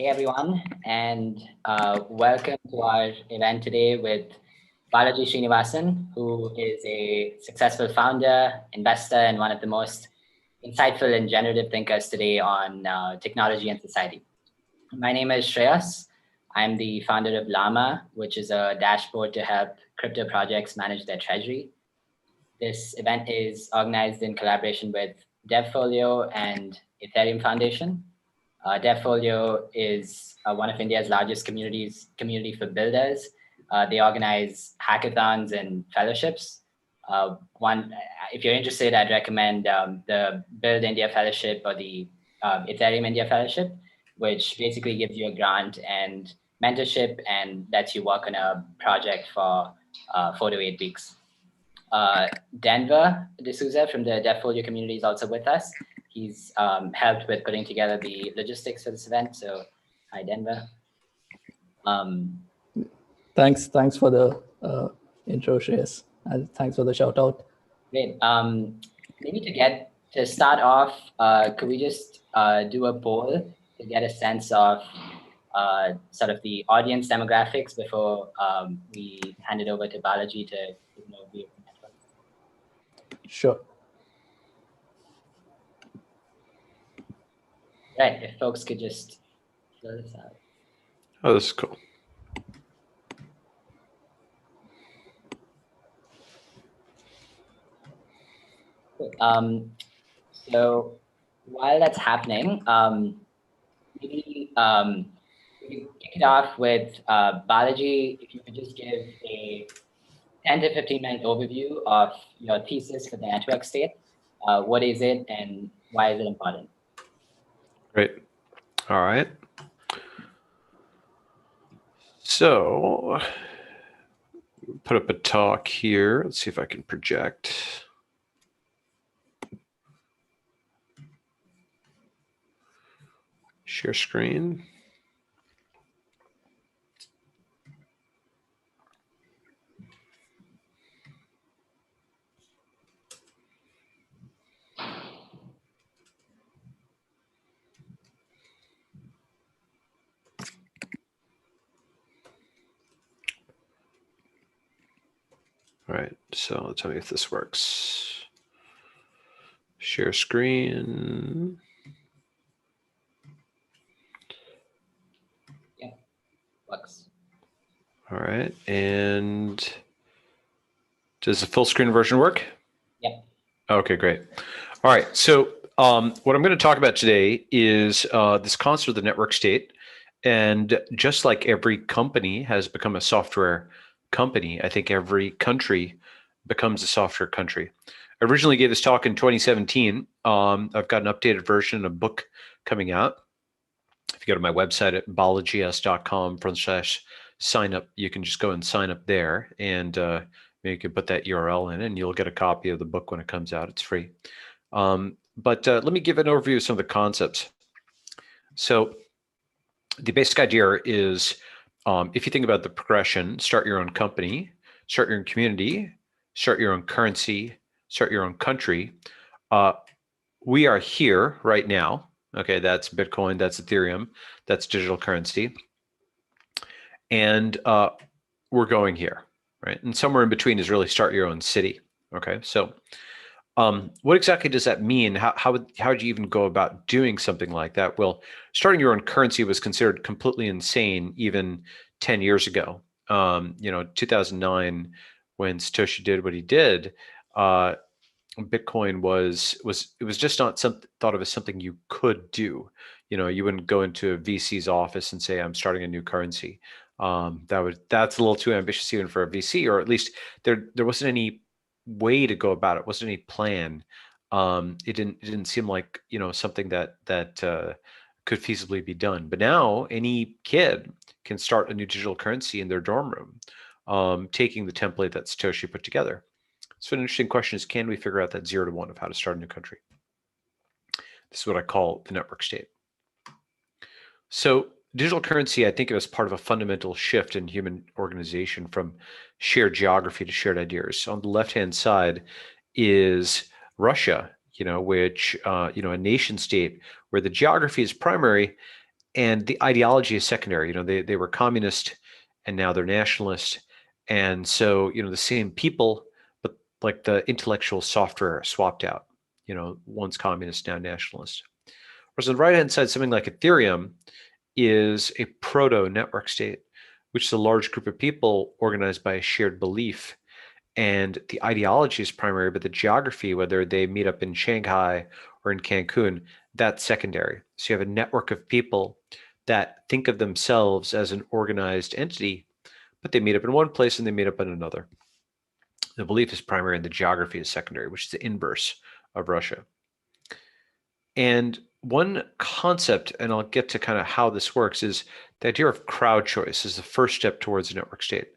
Hey everyone, and welcome to our event today with Balaji Srinivasan, who is a successful founder, investor, and one of the most insightful and generative thinkers today on technology and society. My name is Shreyas. I'm the founder of Llama, which is a dashboard to help crypto projects manage their treasury. This event is organized in collaboration with Devfolio and Ethereum Foundation. Devfolio is one of India's largest community for builders. They organize hackathons and fellowships. If you're interested, I'd recommend the Build India Fellowship or the Ethereum India Fellowship, which basically gives you a grant and mentorship and lets you work on a project for 4 to 8 weeks. Denver D'Souza from the Devfolio community is also with us. He's helped with putting together the logistics for this event. So, hi, Denver. Thanks for the intro, Shreyas. Thanks for the shout out. Great. Maybe to start off, could we just do a poll to get a sense of sort of the audience demographics before we hand it over to Balaji to give an overview of the network? Sure. Right, if folks could just fill this out. Oh, this is cool. So while that's happening, maybe we kick it off with Balaji, if you could just give a 10 to 15 minute overview of your thesis for the network state. What is it and why is it important? Great. All right. So put up a talk here. Let's see if I can project. Share screen. All right, so tell me if this works. Share screen. Yeah, works. All right, and does the full screen version work? Yeah. Okay, great. All right, so what I'm going to talk about today is this concept of the network state. And just like every company has become a software company, I think every country becomes a software country. I originally gave this talk in 2017. I've got an updated version of a book coming out. If you go to my website at balajis.com/sign up, you can just go and sign up there, and you can put that URL in, and you'll get a copy of the book when it comes out. It's free. But let me give an overview of some of the concepts. So the basic idea is, if you think about the progression, start your own company, start your own community, start your own currency, start your own country. We are here right now. Okay, that's Bitcoin, that's Ethereum, that's digital currency. And we're going here, right? And somewhere in between is really start your own city. Okay, so what exactly does that mean? How would you even go about doing something like that? Well, starting your own currency was considered completely insane even 10 years ago. 2009, when Satoshi did what he did, Bitcoin was just not thought of as something you could do. You wouldn't go into a VC's office and say, "I'm starting a new currency." That's a little too ambitious even for a VC, or at least there wasn't any way to go about it. Wasn't any plan. It didn't seem like something that could feasibly be done. But now any kid can start a new digital currency in their dorm room, taking the template that Satoshi put together. So an interesting question is, can we figure out that 0 to 1 of how to start a new country? This is what I call the network state. So digital currency, I think of as part of a fundamental shift in human organization from shared geography to shared ideas. On the left-hand side is Russia, which, a nation state where the geography is primary And the ideology is secondary. You know, they were communist and now they're nationalist. And so, you know, the same people, but like the intellectual software swapped out, you know, one's communist, now nationalist. Whereas on the right-hand side, something like Ethereum is a proto-network state, which is a large group of people organized by a shared belief. And the ideology is primary, but the geography, whether they meet up in Shanghai or in Cancun, that's secondary. So you have a network of people that think of themselves as an organized entity, but they meet up in one place and they meet up in another. The belief is primary and the geography is secondary, which is the inverse of Russia. And one concept, and I'll get to kind of how this works, is the idea of crowd choice is the first step towards a network state.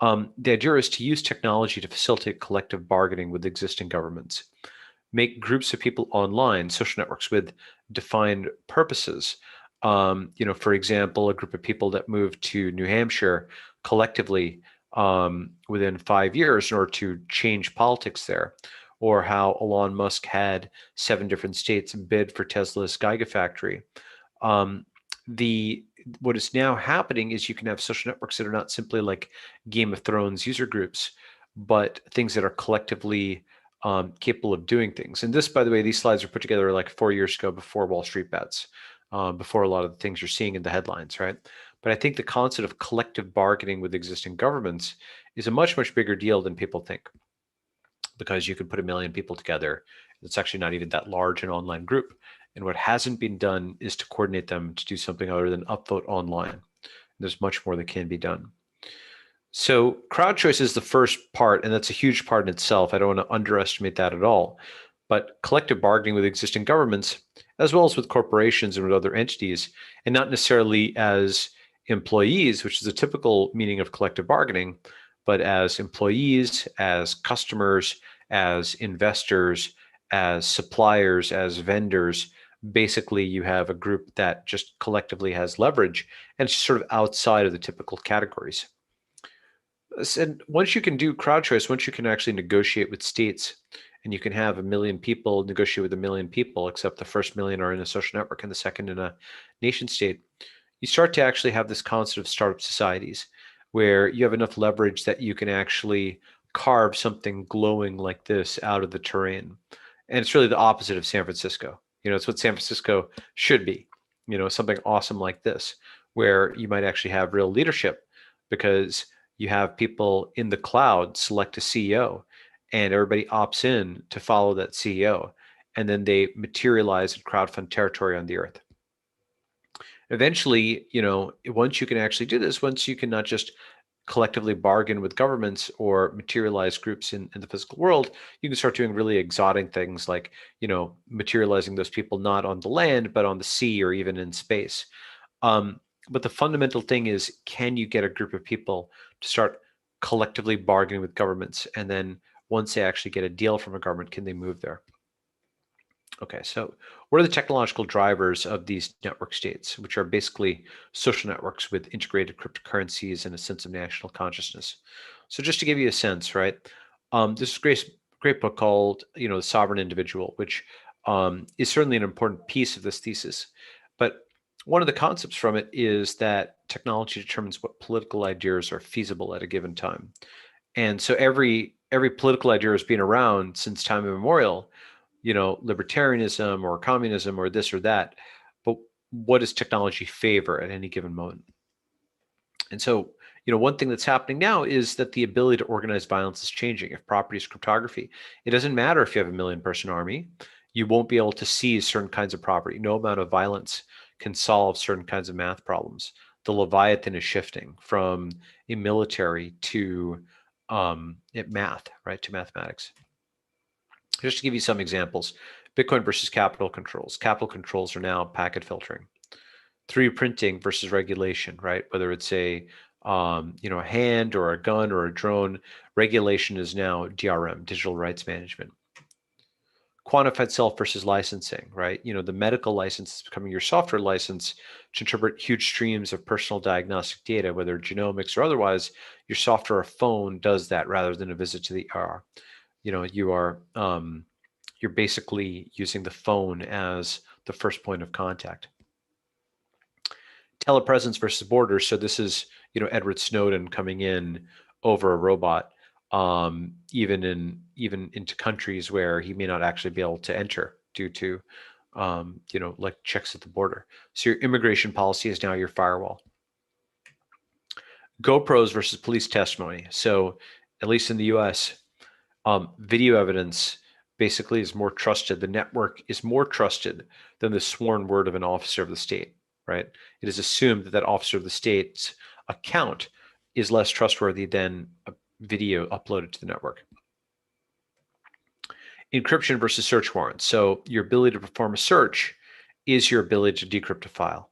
The idea is to use technology to facilitate collective bargaining with existing governments, make groups of people online, social networks with defined purposes. You know, for example, a group of people that moved to New Hampshire collectively within 5 years in order to change politics there, or how Elon Musk had 7 different states bid for Tesla's Gigafactory. What is now happening is you can have social networks that are not simply like Game of Thrones user groups, but things that are collectively capable of doing things. And this, by the way, these slides were put together like 4 years ago before Wall Street Bets, before a lot of the things you're seeing in the headlines, right? But I think the concept of collective bargaining with existing governments is a much, much bigger deal than people think, because you can put 1 million people together. It's actually not even that large an online group. And what hasn't been done is to coordinate them to do something other than upvote online. There's much more that can be done. So crowd choice is the first part, and that's a huge part in itself. I don't want to underestimate that at all. But collective bargaining with existing governments, as well as with corporations and with other entities, and not necessarily as employees, which is a typical meaning of collective bargaining, but as employees, as customers, as investors, as suppliers, as vendors. Basically, you have a group that just collectively has leverage and it's sort of outside of the typical categories. And once you can do crowd choice, once you can actually negotiate with states, and you can have 1 million people negotiate with 1 million people, except the first 1 million are in a social network and the second in a nation state, you start to actually have this concept of startup societies where you have enough leverage that you can actually carve something glowing like this out of the terrain. And it's really the opposite of San Francisco. You know, it's what San Francisco should be, you know, something awesome like this, where you might actually have real leadership because you have people in the cloud select a CEO and everybody opts in to follow that CEO. And then they materialize and crowdfund territory on the earth. Eventually, you know, once you can actually do this, once you can not just collectively bargain with governments or materialize groups in the physical world, you can start doing really exotic things like, you know, materializing those people not on the land, but on the sea or even in space. But the fundamental thing is, can you get a group of people to start collectively bargaining with governments? And then once they actually get a deal from a government, can they move there? Okay, so what are the technological drivers of these network states, which are basically social networks with integrated cryptocurrencies and a sense of national consciousness? So just to give you a sense, right? This is a great book called, you know, The Sovereign Individual, which is certainly an important piece of this thesis. But one of the concepts from it is that technology determines what political ideas are feasible at a given time. And so every political idea has been around since time immemorial, you know, libertarianism or communism or this or that. But what does technology favor at any given moment? And so, you know, one thing that's happening now is that the ability to organize violence is changing. If property is cryptography, it doesn't matter if you have a 1 million person army, you won't be able to seize certain kinds of property. No amount of violence can solve certain kinds of math problems. The leviathan is shifting from a military to math, right, to mathematics. Just to give you some examples, Bitcoin versus capital controls. Capital controls are now packet filtering. 3D printing versus regulation, right? Whether it's a you know, a hand or a gun or a drone, regulation is now DRM, digital rights management. Quantified self versus licensing, right? You know, the medical license is becoming your software license to interpret huge streams of personal diagnostic data, whether genomics or otherwise. Your software or phone does that rather than a visit to the ER. You know, you're basically using the phone as the first point of contact. telepresence versus borders. So this is, Edward Snowden coming in over a robot, even into countries where he may not actually be able to enter due to, like checks at the border. So your immigration policy is now your firewall. GoPros versus police testimony. So at least in the US, video evidence basically is more trusted. The network is more trusted than the sworn word of an officer of the state, right? It is assumed that that officer of the state's account is less trustworthy than a video uploaded to the network. Encryption versus search warrants. So your ability to perform a search is your ability to decrypt a file.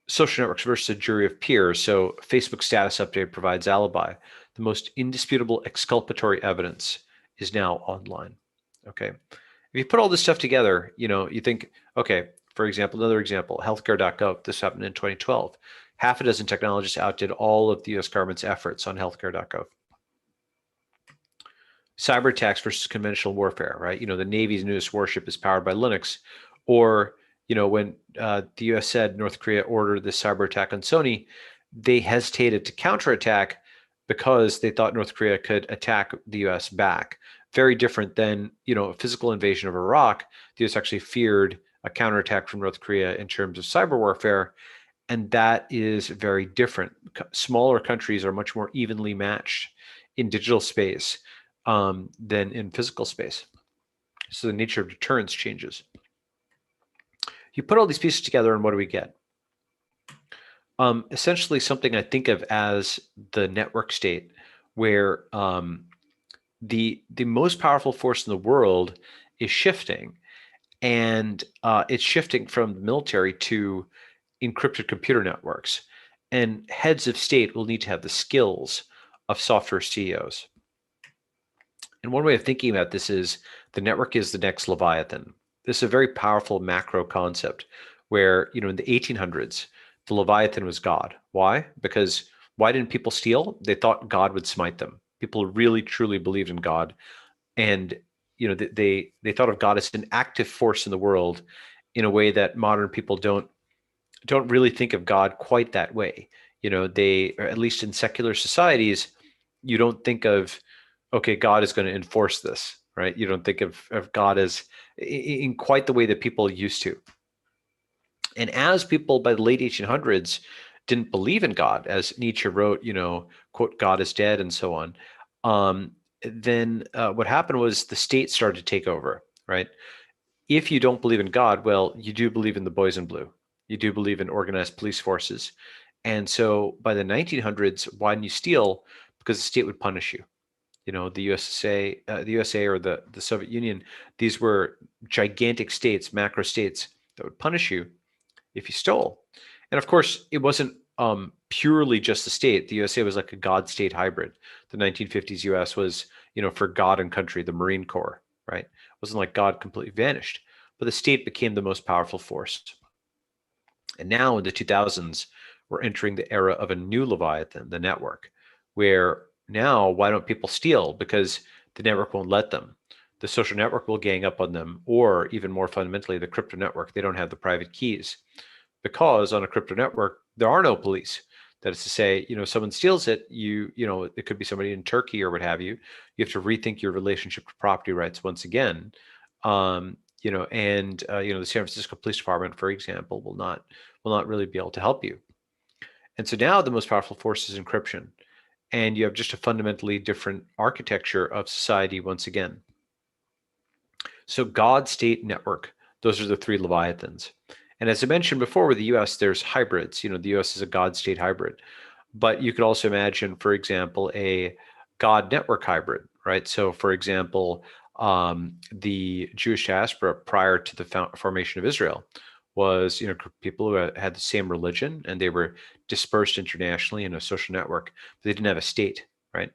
Social networks versus a jury of peers. So Facebook status update provides alibi. The most indisputable exculpatory evidence is now online. Okay. If you put all this stuff together, you think, okay, for example, another example, healthcare.gov, this happened in 2012. Half a dozen technologists outdid all of the US government's efforts on healthcare.gov. Cyber attacks versus conventional warfare, right? The Navy's newest warship is powered by Linux. Or, when the US said North Korea ordered this cyber attack on Sony, they hesitated to counterattack because they thought North Korea could attack the US back. Very different than, a physical invasion of Iraq. The US actually feared a counterattack from North Korea in terms of cyber warfare. And that is very different. Smaller countries are much more evenly matched in digital space than in physical space. So the nature of deterrence changes. You put all these pieces together and what do we get? Essentially something I think of as the network state, where the most powerful force in the world is shifting, and it's shifting from the military to encrypted computer networks. And heads of state will need to have the skills of software CEOs. And one way of thinking about this is the network is the next Leviathan. This is a very powerful macro concept where, in the 1800s, the Leviathan was God. Why? Because why didn't people steal? They thought God would smite them. People really, truly believed in God. And, they thought of God as an active force in the world in a way that modern people don't really think of God quite that way. They, or at least in secular societies, you don't think of, okay, God is going to enforce this, right? You don't think of God as in quite the way that people used to. And as people by the late 1800s didn't believe in God, as Nietzsche wrote, quote, God is dead and so on, then what happened was the state started to take over, right? If you don't believe in God, well, you do believe in the boys in blue. You do believe in organized police forces. And so by the 1900s, why didn't you steal? Because the state would punish you. The USA or the Soviet Union, these were gigantic states, macro states that would punish you if you stole. And of course, it wasn't purely just the state. The USA was like a God-state hybrid. The 1950s US was, for God and country, the Marine Corps, right? It wasn't like God completely vanished, but the state became the most powerful force. And now in the 2000s, we're entering the era of a new Leviathan, the network, where now why don't people steal? Because the network won't let them. The social network will gang up on them, or even more fundamentally, the crypto network. They don't have the private keys, because on a crypto network, there are no police. That is to say, someone steals it, it could be somebody in Turkey or what have you. You have to rethink your relationship to property rights once again. The San Francisco Police Department, for example, will not really be able to help you. And so now the most powerful force is encryption. And you have just a fundamentally different architecture of society once again. So God, state, network, those are the three Leviathans. And as I mentioned before with the US, there's hybrids. The US is a God, state hybrid. But you could also imagine, for example, a God network hybrid, right? So for example, the Jewish diaspora prior to the formation of Israel was, people who had the same religion, and they were dispersed internationally in a social network, but they didn't have a state, right?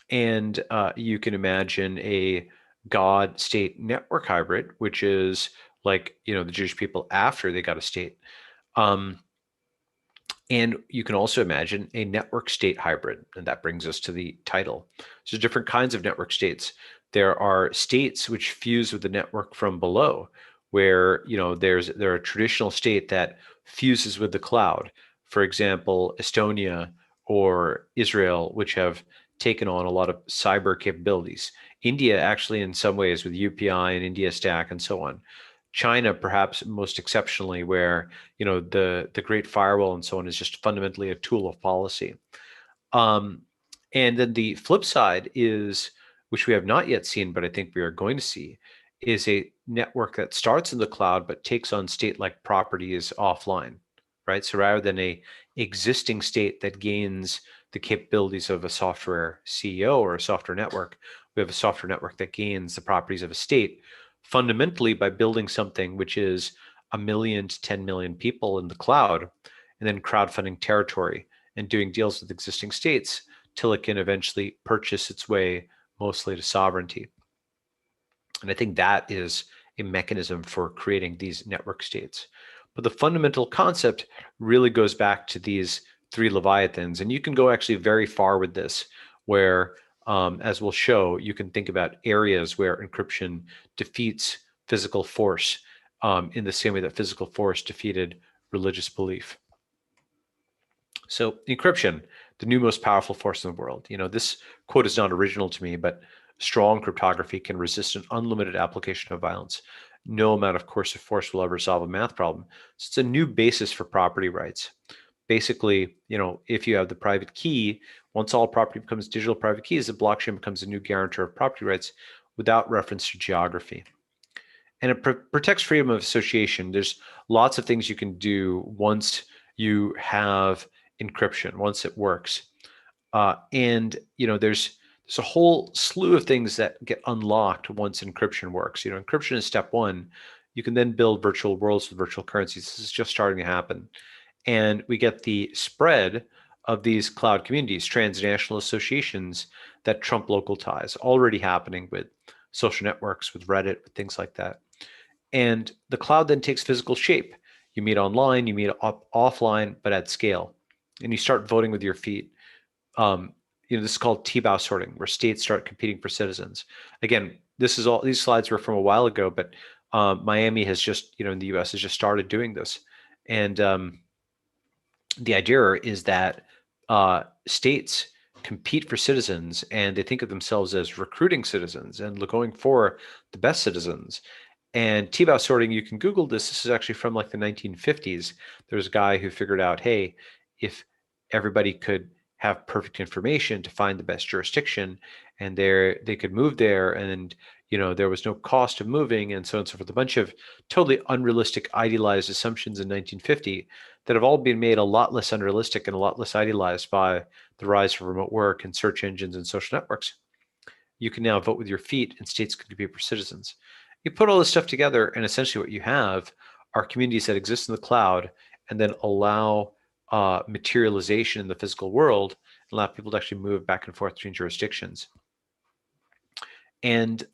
You can imagine a God-state network hybrid, which is like, the Jewish people after they got a state. And you can also imagine a network state hybrid, and that brings us to the title. So different kinds of network states. There are states which fuse with the network from below, where, you know, they're a traditional state that fuses with the cloud. For example, Estonia or Israel, which have taken on a lot of cyber capabilities. India, actually, in some ways, with UPI and India Stack and so on. China, perhaps most exceptionally, where, you know, the Great Firewall and so on is just fundamentally a tool of policy. And then the flip side is, which we have not yet seen, but I think we are going to see, is a network that starts in the cloud but takes on state-like properties offline, right? So rather than a existing state that gains the capabilities of a software CEO or a software network, we have a software network that gains the properties of a state, fundamentally by building something which is 1 million to 10 million people in the cloud, and then crowdfunding territory and doing deals with existing states till it can eventually purchase its way mostly to sovereignty. And I think that is a mechanism for creating these network states. But the fundamental concept really goes back to these 3 leviathans. And you can go actually very far with this, where, as we'll show, you can think about areas where encryption defeats physical force in the same way that physical force defeated religious belief. So encryption, the new most powerful force in the world. You know, this quote is not original to me, but strong cryptography can resist an unlimited application of violence. No amount of coercive force will ever solve a math problem. So it's a new basis for property rights. Basically, you know, if you have the private key, once all property becomes digital private keys, the blockchain becomes a new guarantor of property rights without reference to geography. And it protects freedom of association. There's lots of things you can do once you have encryption, once it works. And, you know, there's a whole slew of things that get unlocked once encryption works. You know, encryption is step 1. You can then build virtual worlds with virtual currencies. This is just starting to happen. And we get the spread of these cloud communities, transnational associations that trump local ties, already happening with social networks, with Reddit, with things like that. And the cloud then takes physical shape. You meet online, you meet offline, but at scale. And you start voting with your feet. You know, this is called T-bow sorting, where states start competing for citizens. Again, this is all, these slides were from a while ago, but Miami has just, you know, in the US has just started doing this. And the idea is that states compete for citizens, and they think of themselves as recruiting citizens and going for the best citizens. And T-bow sorting, you can Google this. This is actually from like the 1950s. There's a guy who figured out, hey, if everybody could have perfect information to find the best jurisdiction, and they could move there, and, you know, there was no cost of moving, and so on and so forth. A bunch of totally unrealistic, idealized assumptions in 1950 that have all been made a lot less unrealistic and a lot less idealized by the rise of remote work and search engines and social networks. You can now vote with your feet, and states can compete for citizens. You put all this stuff together, and essentially what you have are communities that exist in the cloud and then allow materialization in the physical world, and allow people to actually move back and forth between jurisdictions. And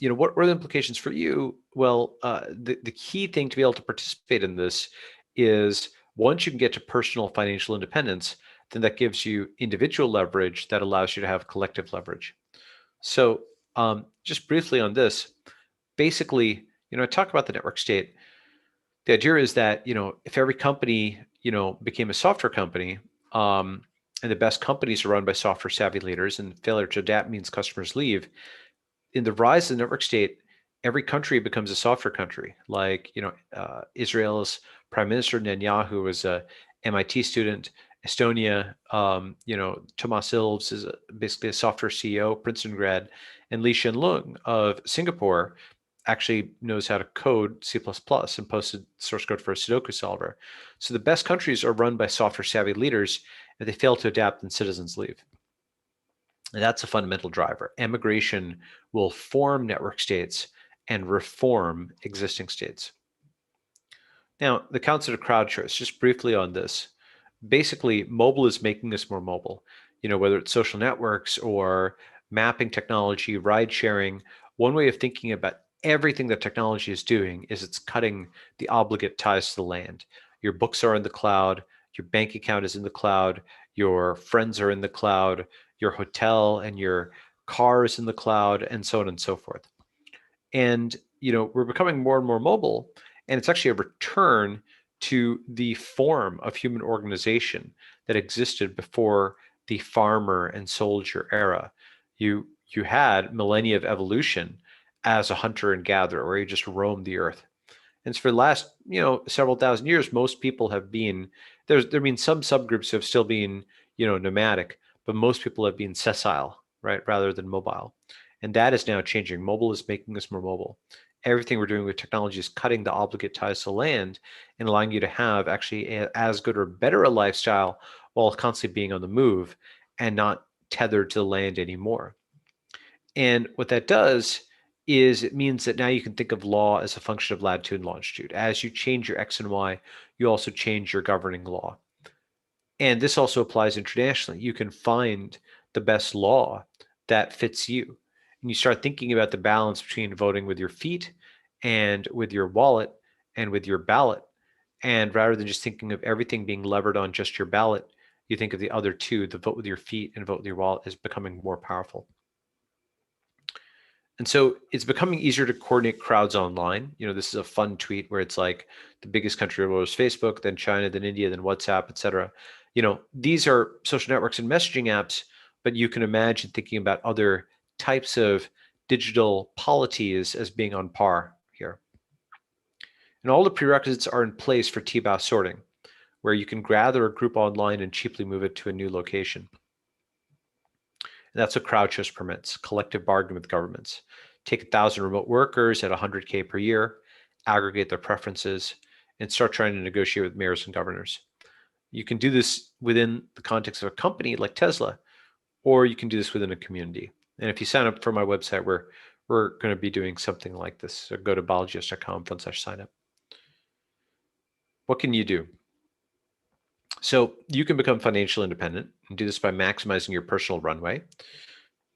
you know, what are the implications for you? Well, the key thing to be able to participate in this is, once you can get to personal financial independence, then that gives you individual leverage that allows you to have collective leverage. So just briefly on this, basically, you know, I talk about the network state. The idea is that, you know, if every company, you know, became a software company, and the best companies are run by software savvy leaders, and failure to adapt means customers leave. In the rise of the network state, every country becomes a software country. Like, you know, Israel's Prime Minister Netanyahu was a MIT student. Estonia, you know, Thomas Ilves is basically a software CEO, Princeton grad, and Lee Hsien Loong of Singapore actually knows how to code C++ and posted source code for a Sudoku solver. So the best countries are run by software savvy leaders. If they fail to adapt, then citizens leave. And that's a fundamental driver. Emigration will form network states and reform existing states. Now, the concept of crowd choice, just briefly on this. Basically, mobile is making us more mobile. You know, whether it's social networks or mapping technology, ride sharing, one way of thinking about everything that technology is doing is it's cutting the obligate ties to the land. Your books are in the cloud, your bank account is in the cloud, your friends are in the cloud, your hotel and your car is in the cloud, and so on and so forth. And, we're becoming more and more mobile, and it's actually a return to the form of human organization that existed before the farmer and soldier era. You had millennia of evolution as a hunter and gatherer, where you just roamed the earth. And so for the last, several thousand years, most people have been, there've been some subgroups who have still been, nomadic, but most people have been sessile, right, rather than mobile. And that is now changing. Mobile is making us more mobile. Everything we're doing with technology is cutting the obligate ties to land and allowing you to have actually as good or better a lifestyle while constantly being on the move and not tethered to the land anymore. And what that does is it means that now you can think of law as a function of latitude and longitude. As you change your X and Y, you also change your governing law. And this also applies internationally. You can find the best law that fits you. And you start thinking about the balance between voting with your feet and with your wallet and with your ballot. And rather than just thinking of everything being levered on just your ballot, you think of the other two, the vote with your feet and vote with your wallet, as becoming more powerful. And so it's becoming easier to coordinate crowds online. This is a fun tweet where it's like the biggest country of the world is Facebook, then China, then India, then WhatsApp, et cetera. These are social networks and messaging apps, but you can imagine thinking about other types of digital polities as being on par here. And all the prerequisites are in place for T-BAS sorting, where you can gather a group online and cheaply move it to a new location. And that's what CrowdStrike permits, collective bargain with governments. Take 1,000 remote workers at 100K per year, aggregate their preferences, and start trying to negotiate with mayors and governors. You can do this within the context of a company like Tesla, or you can do this within a community. And if you sign up for my website, we're going to be doing something like this. So go to balajis.com/sign up. What can you do? So you can become financially independent and do this by maximizing your personal runway.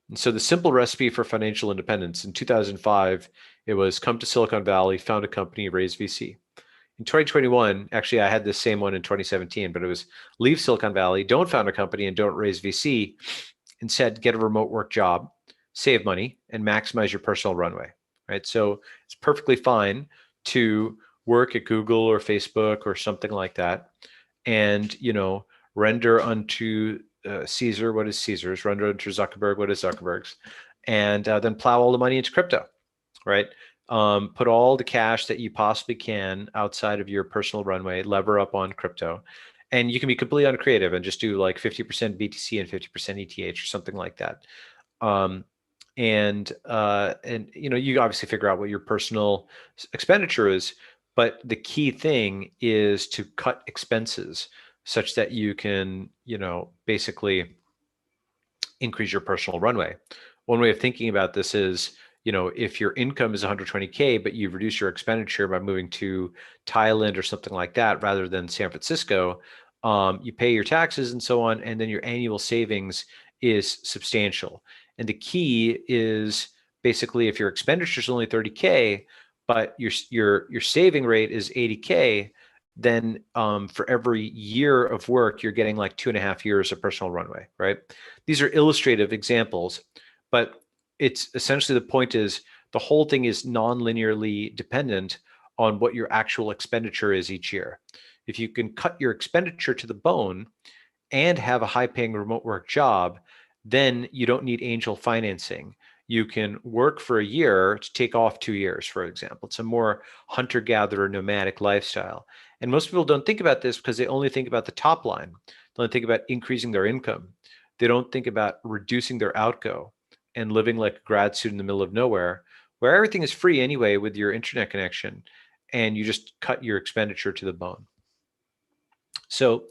And so the simple recipe for financial independence in 2005, it was come to Silicon Valley, found a company, raise VC. In 2021, actually, I had this same one in 2017, but it was leave Silicon Valley, don't found a company, and don't raise VC. Instead, get a remote work job, save money, and maximize your personal runway, right? So it's perfectly fine to work at Google or Facebook or something like that, and render unto Caesar what is Caesar's, render unto Zuckerberg what is Zuckerberg's, and then plow all the money into crypto, right? Put all the cash that you possibly can outside of your personal runway, lever up on crypto, and you can be completely uncreative and just do like 50% BTC and 50% ETH or something like that. And you obviously figure out what your personal expenditure is, but the key thing is to cut expenses such that you can, basically increase your personal runway. One way of thinking about this is, if your income is 120K, but you reduce your expenditure by moving to Thailand or something like that, rather than San Francisco, you pay your taxes and so on, and then your annual savings is substantial. And the key is basically if your expenditure is only 30K, but your saving rate is 80K, then for every year of work, you're getting like 2.5 years of personal runway, right? These are illustrative examples, but it's essentially the point is the whole thing is non-linearly dependent on what your actual expenditure is each year. If you can cut your expenditure to the bone and have a high-paying remote work job, then you don't need angel financing. You can work for a year to take off 2 years, for example. It's a more hunter-gatherer nomadic lifestyle. And most people don't think about this because they only think about the top line. They only think about increasing their income. They don't think about reducing their outgo and living like a grad student in the middle of nowhere, where everything is free anyway with your internet connection, and you just cut your expenditure to the bone. So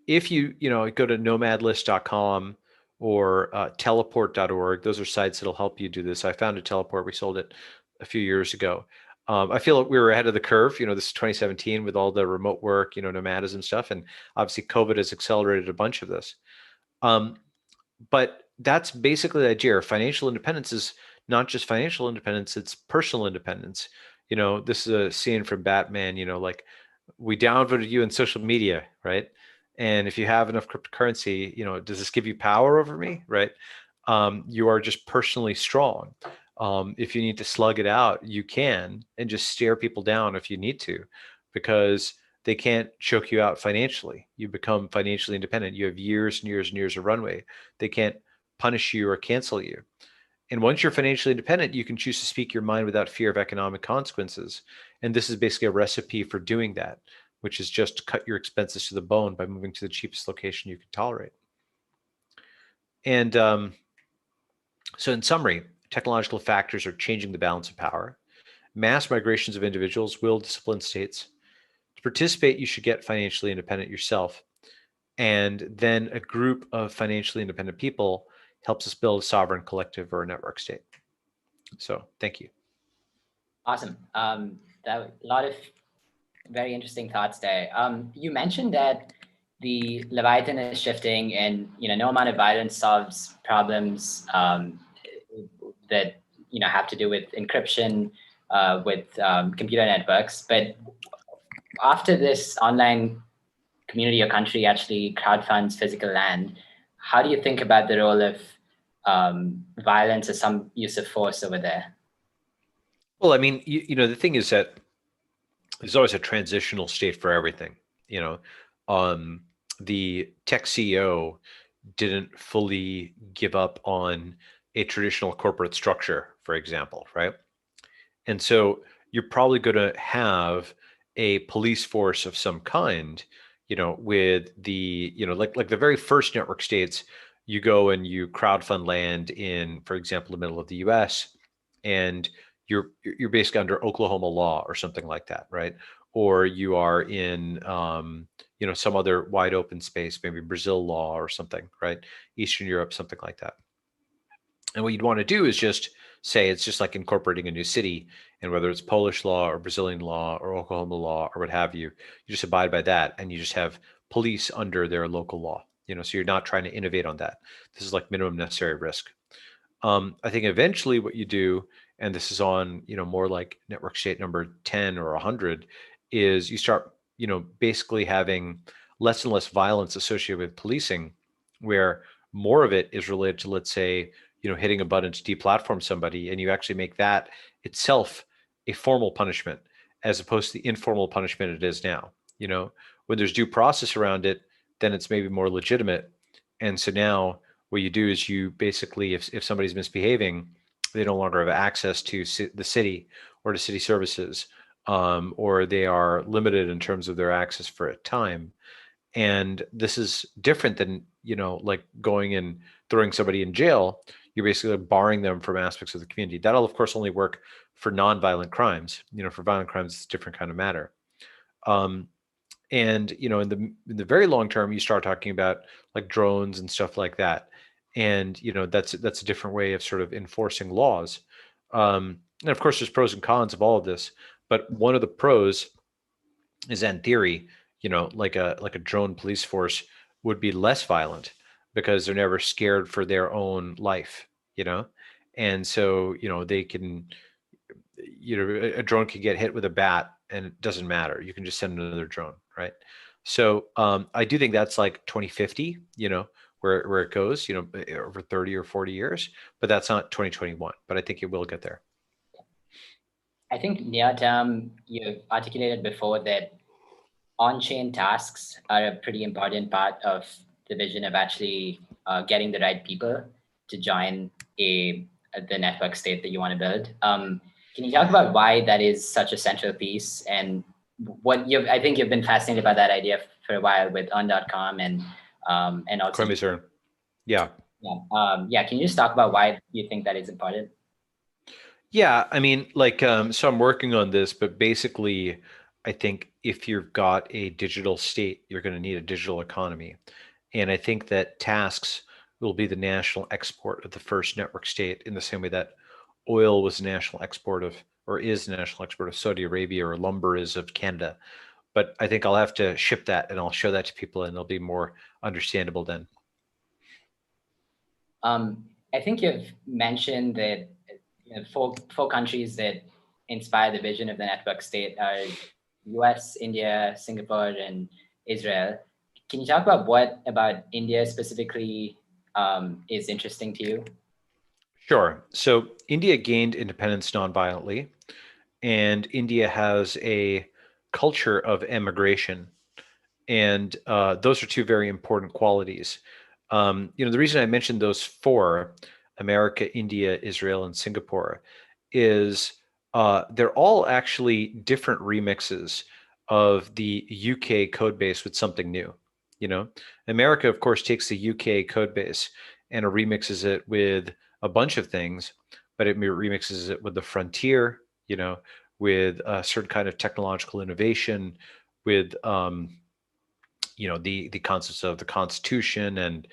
if you go to nomadlist.com or teleport.org, those are sites that'll help you do this. I founded Teleport. We sold it a few years ago. I feel like we were ahead of the curve. This is 2017 with all the remote work, nomadism stuff. And obviously COVID has accelerated a bunch of this. But that's basically the idea. Financial independence is not just financial independence, it's personal independence. This is a scene from Batman, like we downvoted you in social media, right? And if you have enough cryptocurrency, does this give you power over me, right? You are just personally strong. If you need to slug it out, you can, and just stare people down if you need to, because they can't choke you out financially. You become financially independent. You have years and years and years of runway. They can't punish you or cancel you. And once you're financially independent, you can choose to speak your mind without fear of economic consequences. And this is basically a recipe for doing that, which is just cut your expenses to the bone by moving to the cheapest location you can tolerate. And so in summary, technological factors are changing the balance of power. Mass migrations of individuals will discipline states. To participate, you should get financially independent yourself. And then a group of financially independent people helps us build a sovereign collective or a network state. So thank you. Awesome. A lot of very interesting thoughts there. You mentioned that the Leviathan is shifting, and no amount of violence solves problems that have to do with encryption, with computer networks. But after this online community or country actually crowdfunds physical land, how do you think about the role of violence or some use of force over there? Well, I mean, the thing is that there's always a transitional state for everything. The tech CEO didn't fully give up on a traditional corporate structure, for example, right? And so you're probably going to have a police force of some kind, with the, like the very first network states. You go and you crowdfund land in, for example, the middle of the US, and you're basically under Oklahoma law or something like that, right? Or you are in some other wide open space, maybe Brazil law or something, right? Eastern Europe, something like that. And what you'd want to do is just say it's just like incorporating a new city, and whether it's Polish law or Brazilian law or Oklahoma law or what have you, you just abide by that, and you just have police under their local law. So you're not trying to innovate on that. This is like minimum necessary risk. I think eventually what you do, and this is on more like network state number 10 or 100, is you start basically having less and less violence associated with policing, where more of it is related to, let's say, hitting a button to deplatform somebody, and you actually make that itself a formal punishment as opposed to the informal punishment it is now. When there's due process around it, then it's maybe more legitimate. And so now what you do is you basically, if somebody's misbehaving, they no longer have access to the city or to city services, or they are limited in terms of their access for a time. And this is different than, like going and throwing somebody in jail. You're basically barring them from aspects of the community. That'll, of course, only work for nonviolent crimes. For violent crimes, it's a different kind of matter. And in the very long term, you start talking about like drones and stuff like that. And that's a different way of sort of enforcing laws. And of course, there's pros and cons of all of this. But one of the pros is, in theory, like a drone police force would be less violent because they're never scared for their own life, and so they can, a drone can get hit with a bat and it doesn't matter. You can just send another drone, right? So I do think that's like 2050, where it goes, over 30 or 40 years, but that's not 2021, but I think it will get there. I think near term, you've articulated before that on-chain tasks are a pretty important part of the vision of actually getting the right people to join the network state that you want to build. Can you talk about why that is such a central piece, and I think you've been fascinated by that idea for a while with earn.com and also Coinbase Earn. Yeah. Yeah. Can you just talk about why you think that is important? Yeah, I mean, so I'm working on this, but basically, I think if you've got a digital state, you're going to need a digital economy. And I think that tasks will be the national export of the first network state, in the same way that oil was the national export of, or is the national export of, Saudi Arabia, or lumber is of Canada. But I think I'll have to ship that, and I'll show that to people, and they'll be more understandable then. I think you've mentioned that four countries that inspire the vision of the network state are US, India, Singapore, and Israel. Can you talk about what about India specifically is interesting to you? Sure. So India gained independence nonviolently, and India has a culture of emigration. And those are two very important qualities. The reason I mentioned those four, America, India, Israel, and Singapore, is they're all actually different remixes of the UK code base with something new. America, of course, takes the UK code base and remixes it with a bunch of things, but it remixes it with the frontier, with a certain kind of technological innovation, with the concepts of the Constitution and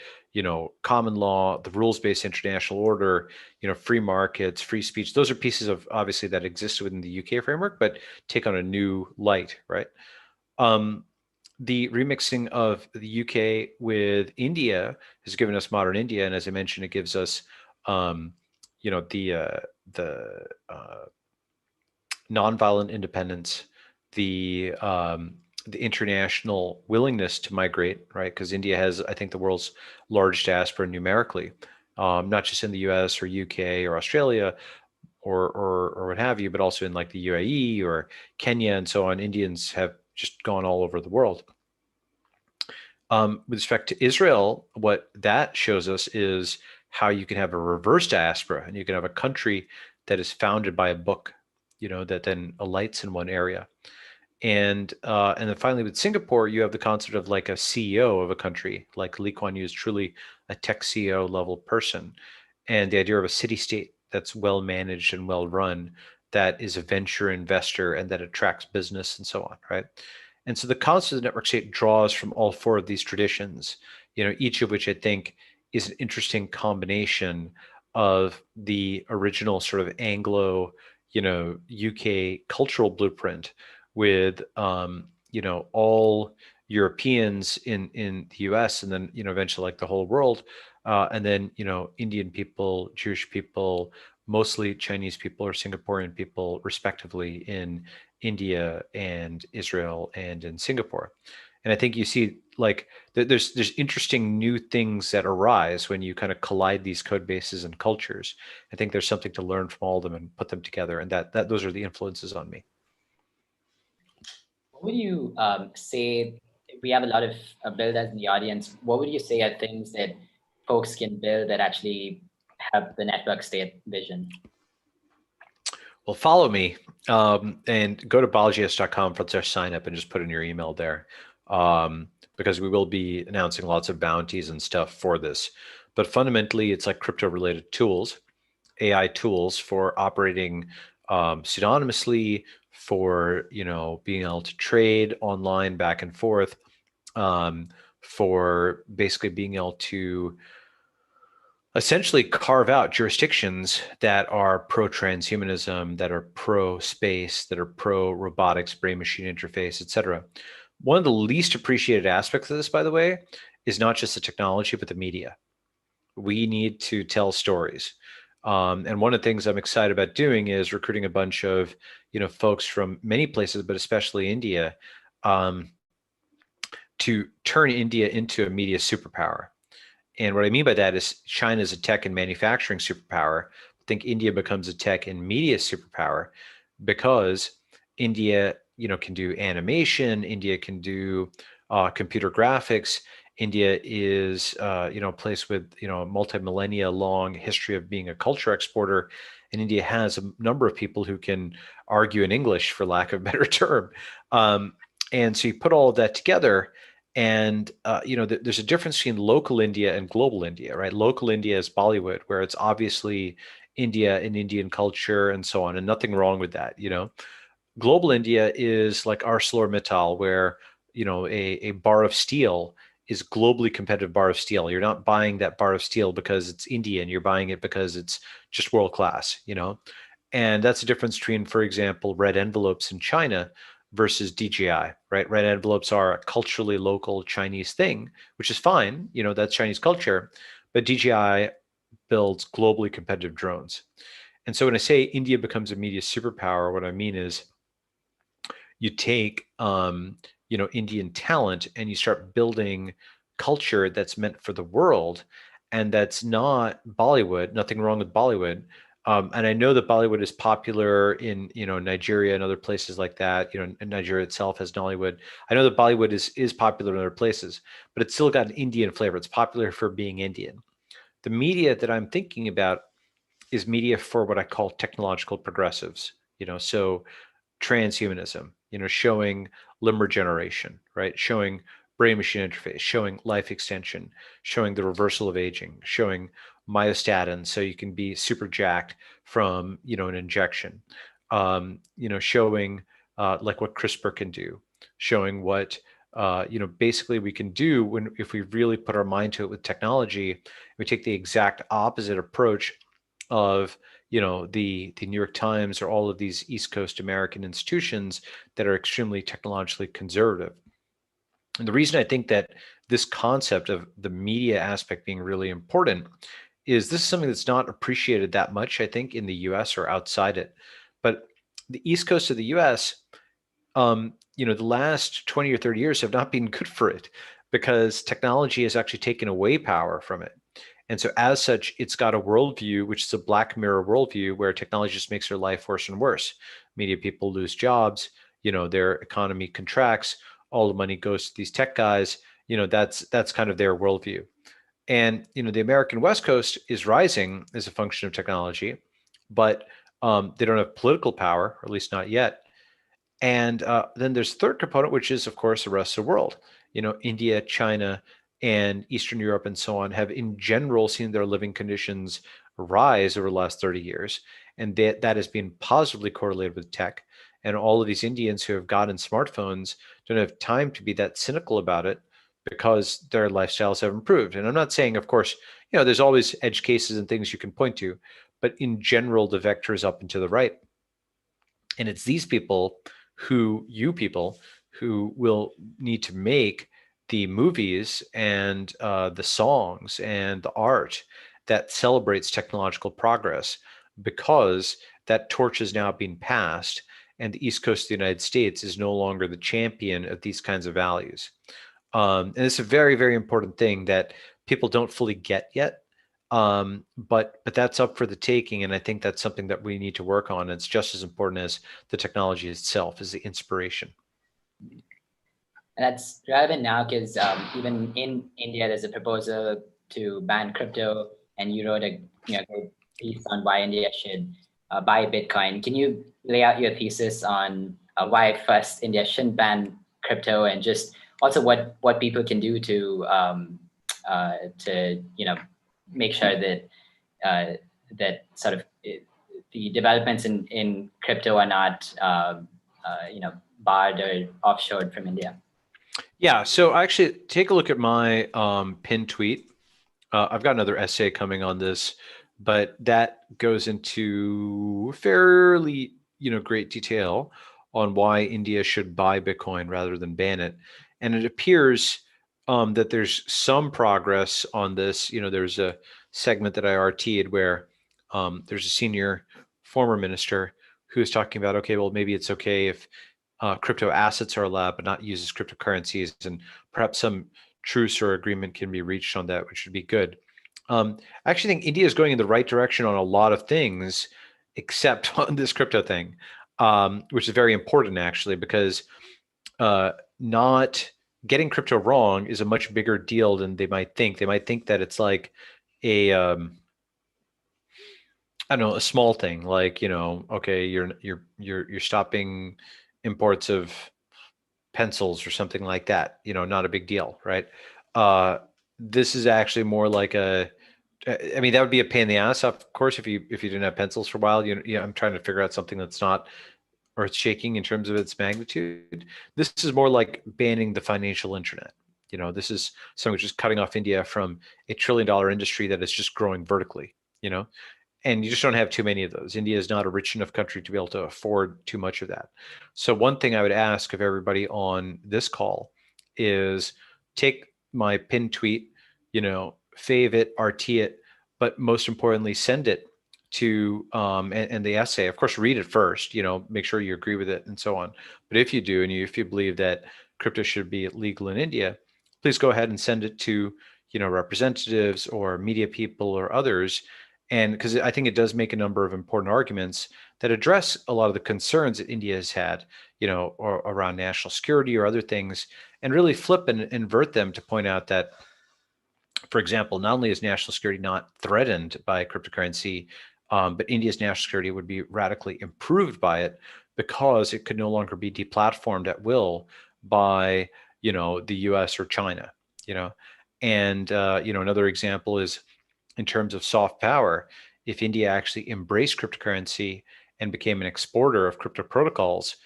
common law, the rules-based international order, free markets, free speech. Those are pieces of obviously that exist within the UK framework, but take on a new light, right? The remixing of the UK with India has given us modern India, and as I mentioned, it gives us the nonviolent independence, the international willingness to migrate, right? Because India has, I think, the world's largest diaspora numerically, not just in the US or UK or Australia or what have you, but also in like the UAE or Kenya and so on. Indians have just gone all over the world. With respect to Israel, what that shows us is how you can have a reverse diaspora, and you can have a country that is founded by a book, that then alights in one area. And then finally with Singapore, you have the concept of like a CEO of a country, like Lee Kuan Yew is truly a tech CEO level person. And the idea of a city-state that's well managed and well run, that is a venture investor and that attracts business and so on, right? And so the concept of the network state draws from all four of these traditions, each of which I think is an interesting combination of the original sort of Anglo, UK cultural blueprint with all Europeans in the US, and then eventually like the whole world, and then Indian people, Jewish people, mostly Chinese people or Singaporean people respectively in India and Israel and in Singapore. And I think you see like there's interesting new things that arise when you kind of collide these code bases and cultures. I think there's something to learn from all of them and put them together, and that those are the influences on me. What would you say, we have a lot of builders in the audience, what would you say are things that folks can build that actually have the network state vision? Well, follow me and go to balajis.com/sign up and just put in your email there, because we will be announcing lots of bounties and stuff for this. But fundamentally, it's like crypto-related tools, AI tools for operating pseudonymously, for being able to trade online back and forth, for basically being able to essentially carve out jurisdictions that are pro-transhumanism, that are pro-space, that are pro-robotics, brain-machine interface, etc. One of the least appreciated aspects of this, by the way, is not just the technology, but the media. We need to tell stories. And one of the things I'm excited about doing is recruiting a bunch of folks from many places, but especially India, to turn India into a media superpower. And what I mean by that is China is a tech and manufacturing superpower. I think India becomes a tech and media superpower because India, can do animation. India can do computer graphics. India is, a place with, a multi-millennia long history of being a culture exporter. And India has a number of people who can argue in English, for lack of a better term. And so you put all of that together, and there's a difference between local India and global India, right? Local India is Bollywood, where it's obviously India and Indian culture and so on, and nothing wrong with that. Global India is like ArcelorMittal, where a bar of steel is globally competitive bar of steel. You're not buying that bar of steel because it's Indian. You're buying it because it's just world class. And that's the difference between, for example, red envelopes in China versus DJI, right? Red envelopes are a culturally local Chinese thing, which is fine. That's Chinese culture, but DJI builds globally competitive drones. And so when I say India becomes a media superpower, what I mean is you take, Indian talent and you start building culture that's meant for the world. and that's not Bollywood. Nothing wrong with Bollywood. And I know that Bollywood is popular in, Nigeria and other places like that. And Nigeria itself has Nollywood. I know that Bollywood is popular in other places, but it's still got an Indian flavor. It's popular for being Indian. The media that I'm thinking about is media for what I call technological progressives. So transhumanism, showing limber generation, right? Showing brain-machine interface, showing life extension, showing the reversal of aging, showing myostatin, so you can be super jacked from, an injection, showing like what CRISPR can do, showing what, basically we can do if we really put our mind to it with technology. We take the exact opposite approach of the New York Times or all of these East Coast American institutions that are extremely technologically conservative. And the reason I think that this concept of the media aspect being really important is this is something that's not appreciated that much, I think, in the US or outside it. But the East Coast of the US, the last 20 or 30 years have not been good for it, because technology has actually taken away power from it. And so as such, it's got a worldview, which is a black mirror worldview, where technology just makes their life worse and worse. Media people lose jobs, their economy contracts, all the money goes to these tech guys. That's kind of their worldview. And, the American West Coast is rising as a function of technology, but they don't have political power, or at least not yet. And then there's a third component, which is, of course, the rest of the world. India, China, and Eastern Europe and so on have in general seen their living conditions rise over the last 30 years. And that has been positively correlated with tech. And all of these Indians who have gotten smartphones don't have time to be that cynical about it, because their lifestyles have improved. And I'm not saying, of course, there's always edge cases and things you can point to, but in general, the vector is up and to the right. And it's these people who will need to make the movies and the songs and the art that celebrates technological progress, because that torch is now being passed, and the East Coast of the United States is no longer the champion of these kinds of values. And it's a very, very important thing that people don't fully get yet. But that's up for the taking, and I think that's something that we need to work on. It's just as important as the technology itself, is the inspiration. And that's relevant now because even in India, there's a proposal to ban crypto, and you wrote a great piece on why India should buy Bitcoin. Can you lay out your thesis on why first India shouldn't ban crypto, and just also what people can do to make sure that that sort of the developments in crypto are not barred or offshored from India? Yeah, so actually take a look at my pinned tweet. I've got another essay coming on this, but that goes into fairly great detail on why India should buy Bitcoin rather than ban it. And it appears that there's some progress on this. There's a segment that I RT'd where there's a senior former minister who is talking about, okay, well, maybe it's okay if crypto assets are allowed, but not used as cryptocurrencies, and perhaps some truce or agreement can be reached on that, which would be good. I actually think India is going in the right direction on a lot of things, except on this crypto thing, which is very important actually, because not getting crypto wrong is a much bigger deal than they might think. They might think that it's like a I don't know, a small thing, like, okay, you're stopping imports of pencils or something like that, not a big deal, right? This is actually more like that would be a pain in the ass, of course, if you didn't have pencils for a while. I'm trying to figure out something that's not earth shaking in terms of its magnitude. This is more like banning the financial internet. This is something which is cutting off India from a $1 trillion industry that is just growing vertically, and you just don't have too many of those. India is not a rich enough country to be able to afford too much of that. So one thing I would ask of everybody on this call is take my pinned tweet, fave it, RT it, but most importantly, send it to and the essay. Of course, read it first, make sure you agree with it and so on. But if you do, and if you believe that crypto should be legal in India, please go ahead and send it to representatives or media people or others. And because I think it does make a number of important arguments that address a lot of the concerns that India has had, or around national security or other things, and really flip and invert them to point out that, for example, not only is national security not threatened by cryptocurrency, but India's national security would be radically improved by it because it could no longer be deplatformed at will by, the US or China, And, another example is in terms of soft power, if India actually embraced cryptocurrency and became an exporter of crypto protocols,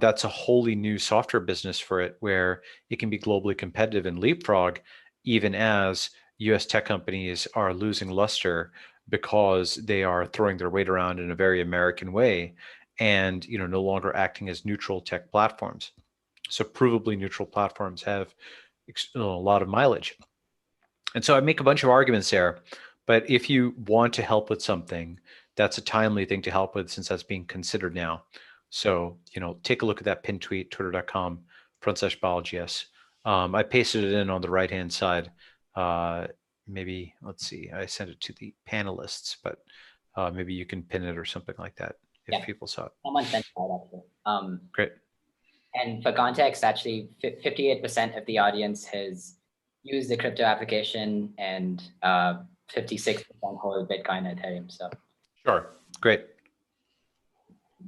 that's a wholly new software business for it, where it can be globally competitive and leapfrog, even as US tech companies are losing luster because they are throwing their weight around in a very American way and, no longer acting as neutral tech platforms. So provably neutral platforms have a lot of mileage. And so I make a bunch of arguments there, but if you want to help with something, that's a timely thing to help with, since that's being considered now. So, take a look at that pinned tweet, twitter.com/Balaji S. I pasted it in on the right-hand side. Maybe, let's see, I sent it to the panelists, but maybe you can pin it or something like that if people saw it. Someone sent it out, actually. Great. And for context, actually, 58% of the audience has used the crypto application, and 56% hold Bitcoin and Ethereum. So, sure, great.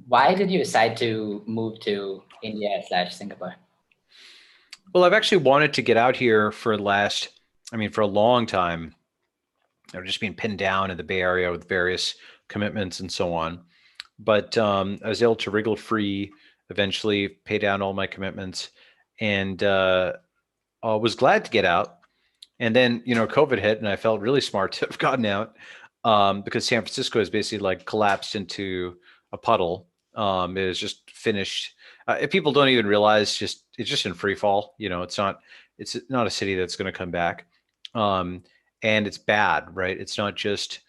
Why did you decide to move to India/Singapore? Well, I've actually wanted to get out here for a long time. I've just been pinned down in the Bay Area with various commitments and so on. But I was able to wriggle free, eventually pay down all my commitments, and was glad to get out. And then, COVID hit, and I felt really smart to have gotten out, because San Francisco is basically like collapsed into a puddle. It is just finished. If people don't even realize, it's just in free fall. It's not a city that's going to come back. And it's bad, right? It's not just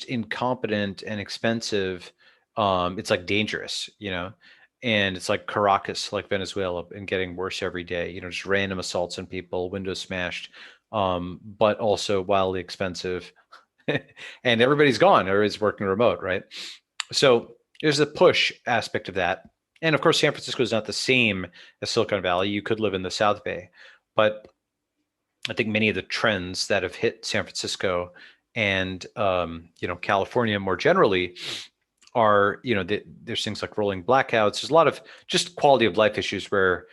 incompetent and expensive. It's like dangerous, and it's like Caracas, like Venezuela, and getting worse every day. Just random assaults on people, windows smashed, but also wildly expensive. And everybody's gone. Everybody's working remote, right? So there's a push aspect of that. And of course, San Francisco is not the same as Silicon Valley. You could live in the South Bay, but I think many of the trends that have hit San Francisco and California more generally are, there's things like rolling blackouts. There's a lot of just quality of life issues where,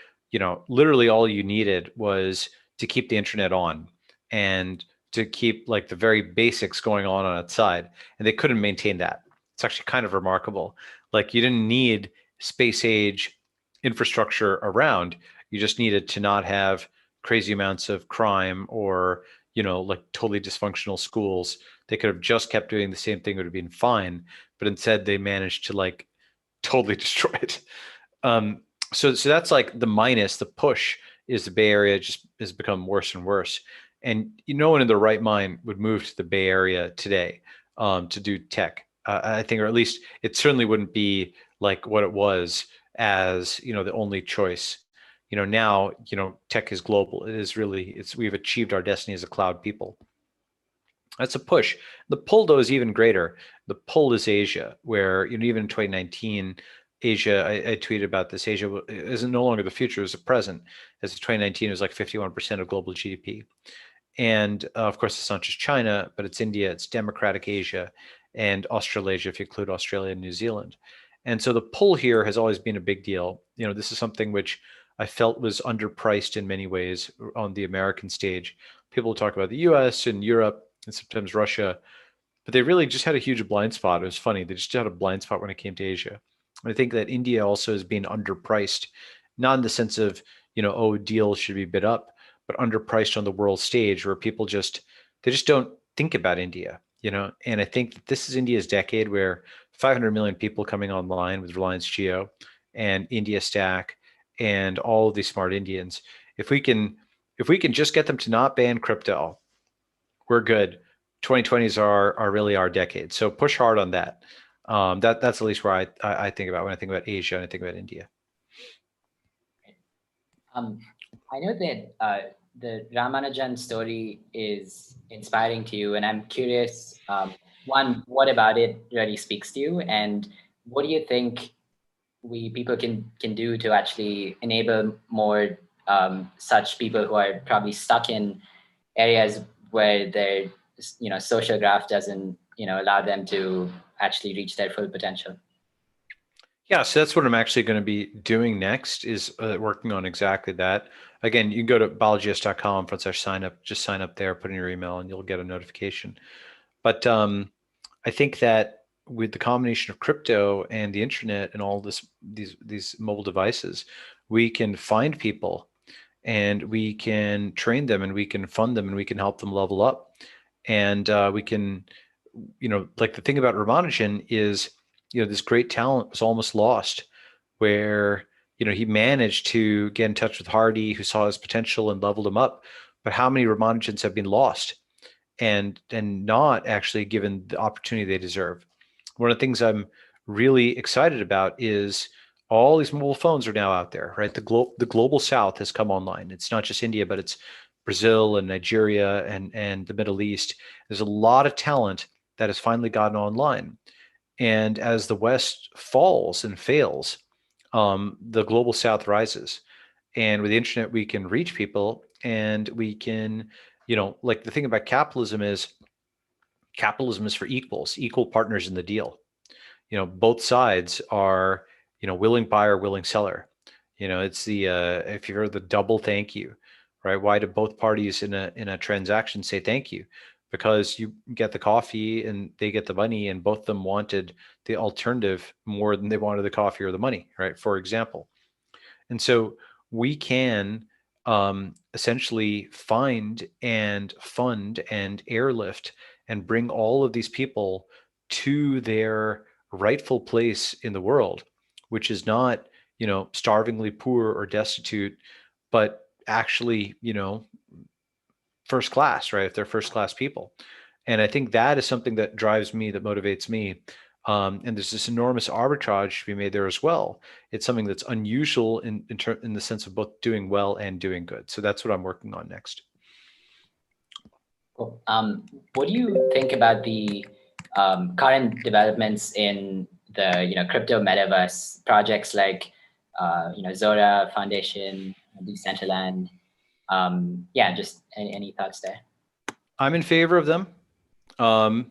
literally all you needed was to keep the internet on and to keep like the very basics going on outside, and they couldn't maintain that. It's actually kind of remarkable. Like, you didn't need space age infrastructure around. You just needed to not have crazy amounts of crime or, like totally dysfunctional schools. They could have just kept doing the same thing, it would have been fine. But instead they managed to like totally destroy it. So that's like the minus. The push is the Bay Area just has become worse and worse. And no one in their right mind would move to the Bay Area today to do tech. I think, or at least it certainly wouldn't be like what it was as, the only choice. Now, tech is global. It is really, we've achieved our destiny as a cloud people. That's a push. The pull, though, is even greater. The pull is Asia, where, even in 2019, Asia, I tweeted about this, Asia is no longer the future, it's the present. As of 2019, it was like 51% of global GDP. And of course, it's not just China, but it's India, it's democratic Asia, and Australasia, if you include Australia and New Zealand. And so the pull here has always been a big deal. This is something which I felt was underpriced in many ways on the American stage. People talk about the US and Europe and sometimes Russia, but they really just had a huge blind spot. It was funny. They just had a blind spot when it came to Asia. And I think that India also has been underpriced, not in the sense of, deals should be bid up, but underpriced on the world stage, where people they just don't think about India, And I think that this is India's decade, where 500 million people coming online with Reliance Jio and India Stack and all of these smart Indians. If we can just get them to not ban crypto, we're good. 2020s are really our decade. So push hard on that. That's at least where I think about when I think about Asia and I think about India. I know that the Ramanujan story is inspiring to you, and I'm curious, one, what about it really speaks to you, and what do you think people can do to actually enable more such people who are probably stuck in areas where their social graph doesn't allow them to actually reach their full potential? Yeah, so that's what I'm actually going to be doing next is working on exactly that. Again, you can go to balajis.com/sign up, just sign up there, put in your email, and you'll get a notification. But I think that with the combination of crypto and the internet and all these mobile devices, we can find people and we can train them and we can fund them and we can help them level up. And we can, like the thing about Ramanujan is, this great talent was almost lost where, he managed to get in touch with Hardy, who saw his potential and leveled him up. But how many Ramanujans have been lost and not actually given the opportunity they deserve? One of the things I'm really excited about is all these mobile phones are now out there, right? The global South has come online. It's not just India, but it's Brazil and Nigeria and the Middle East. There's a lot of talent that has finally gotten online. And as the West falls and fails, the global South rises. And with the internet, we can reach people and we can, like the thing about capitalism is for equal partners in the deal. Both sides are, willing buyer, willing seller. It's the, if you've heard the double thank you, right? Why do both parties in a transaction say thank you? Because you get the coffee and they get the money, and both of them wanted the alternative more than they wanted the coffee or the money, right? For example. And so we can essentially find and fund and airlift and bring all of these people to their rightful place in the world, which is not, starvingly poor or destitute, but actually, first class, right? If they're first class people. And I think that is something that drives me, that motivates me. And there's this enormous arbitrage to be made there as well. It's something that's unusual in the sense of both doing well and doing good. So that's what I'm working on next. Cool. What do you think about the current developments in the crypto metaverse projects like Zora Foundation, Decentraland? Just any thoughts there? I'm in favor of them. I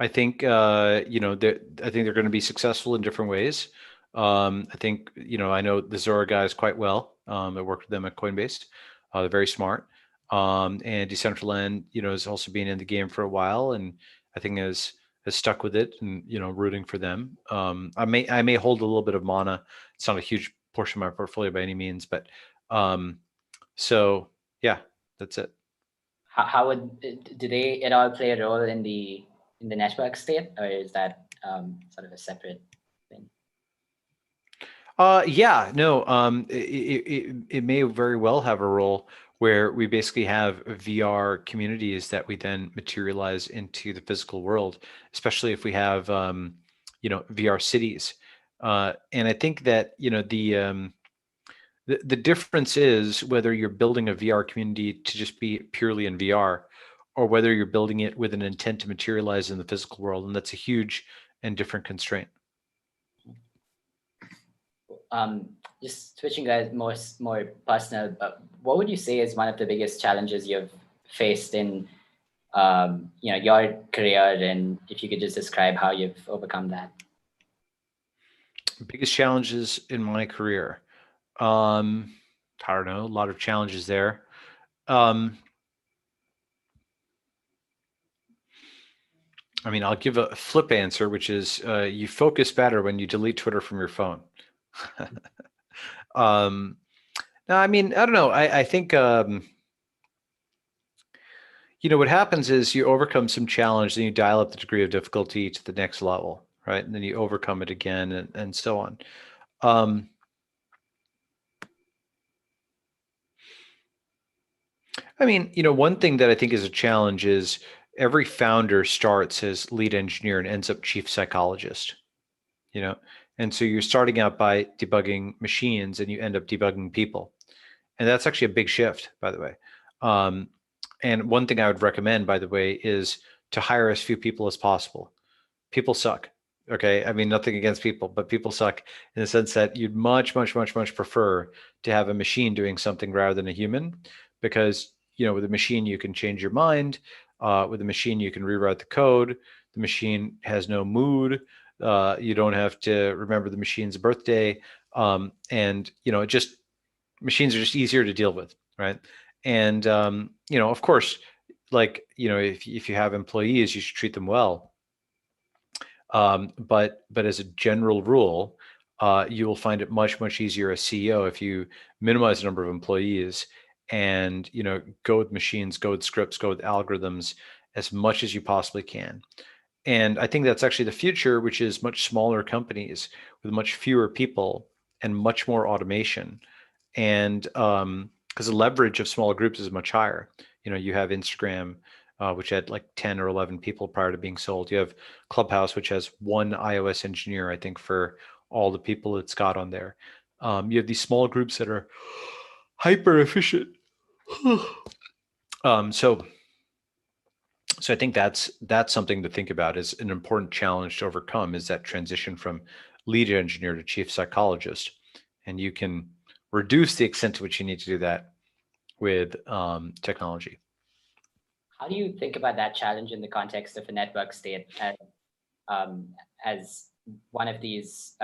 think I think they're going to be successful in different ways. I think I know the Zora guys quite well. I worked with them at Coinbase. They're very smart. And Decentraland, has also been in the game for a while, and I think has stuck with it, and rooting for them. I may hold a little bit of Mana. It's not a huge portion of my portfolio by any means, but so yeah, that's it. How do they at all play a role in the network state, or is that sort of a separate thing? It may very well have a role where we basically have VR communities that we then materialize into the physical world, especially if we have VR cities. And I think that the difference is whether you're building a VR community to just be purely in VR, or whether you're building it with an intent to materialize in the physical world, and that's a huge and different constraint. Just switching guys, more personal, what would you say is one of the biggest challenges you've faced in your career, and if you could just describe how you've overcome that? Biggest challenges in my career. I don't know, a lot of challenges there. I mean, I'll give a flip answer, which is you focus better when you delete Twitter from your phone. No, I mean, I don't know. I think, what happens is you overcome some challenge, then you dial up the degree of difficulty to the next level, right? And then you overcome it again, and so on. I mean, one thing that I think is a challenge is every founder starts as lead engineer and ends up chief psychologist, and so you're starting out by debugging machines and you end up debugging people. And that's actually a big shift, by the way. And one thing I would recommend, by the way, is to hire as few people as possible. People suck. Okay. I mean, nothing against people, but people suck in the sense that you'd much, much, much, much prefer to have a machine doing something rather than a human, because, you know, with a machine, you can change your mind. With a machine, you can rewrite the code. The machine has no mood. You don't have to remember the machine's birthday. And, you know, machines are just easier to deal with. Right. And, you know, of course, like, you know, if you have employees, you should treat them well. But as a general rule, you will find it much, much easier as CEO if you minimize the number of employees and, you know, go with machines, go with scripts, go with algorithms as much as you possibly can. And I think that's actually the future, which is much smaller companies with much fewer people and much more automation. And because the leverage of smaller groups is much higher. You know, you have Instagram, which had like 10 or 11 people prior to being sold. You have Clubhouse, which has one iOS engineer, I think, for all the people it's got on there. You have these small groups that are hyper efficient. So I think that's something to think about, is an important challenge to overcome, is that transition from lead engineer to chief psychologist. And you can reduce the extent to which you need to do that with technology. How do you think about that challenge in the context of a network state as one of these